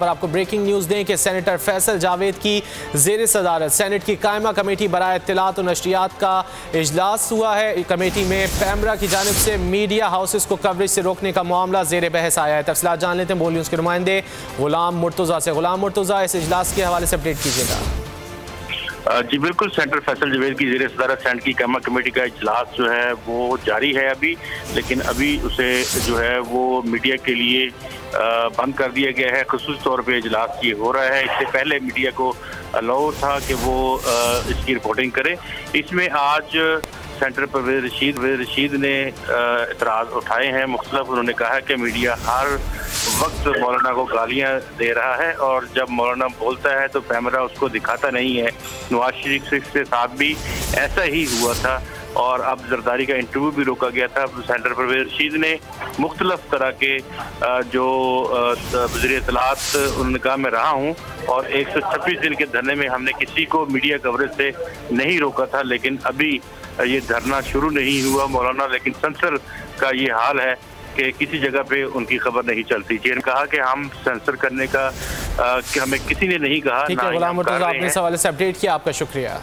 पर आपको breaking news दें कि सेनेटर फैसल जावेद की ज़ेर सदारत सेनेट की कायमा कमेटी बराए इत्तलात और नशरियात का इजलास हुआ है। कमेटी में पैमरा की जानिब से मीडिया हाउसेस को कवरेज से रोकने का मामला ज़ेर बहस आया है। तफसीलात जान लेते हैं बोल न्यूज़ के नुमाइंदे गुलाम मुर्तज़ा से। गुलाम मुर्तज़ा, इस इजलास के हवाले से अपडेट कीजिएगा। जी बिल्कुल, सेनेटर फैसल जावेद की ज़ेर सदारत सेनेट की कायमा कमेटी का इजलास जो है वो जारी है अभी, लेकिन अभी उसे जो है वो मीडिया के लिए बंद कर दिया गया है। खुसूसी तौर पे इजलास ये हो रहा है। इससे पहले मीडिया को अलाउ था कि वो इसकी रिपोर्टिंग करे। इसमें आज सेनेटर परवेज़ रशीद ने एतराज़ उठाए हैं मुख्तलिफ। उन्होंने कहा है कि मीडिया हर वक्त मौलाना को गालियां दे रहा है और जब मौलाना बोलता है तो कैमरा उसको दिखाता नहीं है। नवाज शरीफ के साथ भी ऐसा ही हुआ था और अब जरदारी का इंटरव्यू भी रोका गया था। सेनेटर परवेज़ रशीद ने मुख्तलिफ तरह के जो वज़ीर इत्तलात उन्होंने कहा मैं रहा हूँ और 126 दिन के धरने में हमने किसी को मीडिया कवरेज से नहीं रोका था, लेकिन अभी ये धरना शुरू नहीं हुआ मौलाना। लेकिन सेंसर का ये हाल है कि किसी जगह पे उनकी खबर नहीं चलती। चेयर कहा कि हम सेंसर करने का कि हमें किसी ने नहीं कहा। ठीक है गुलाम मुर्तज़ा, आपने इस हवाले से अपडेट किया, आपका शुक्रिया।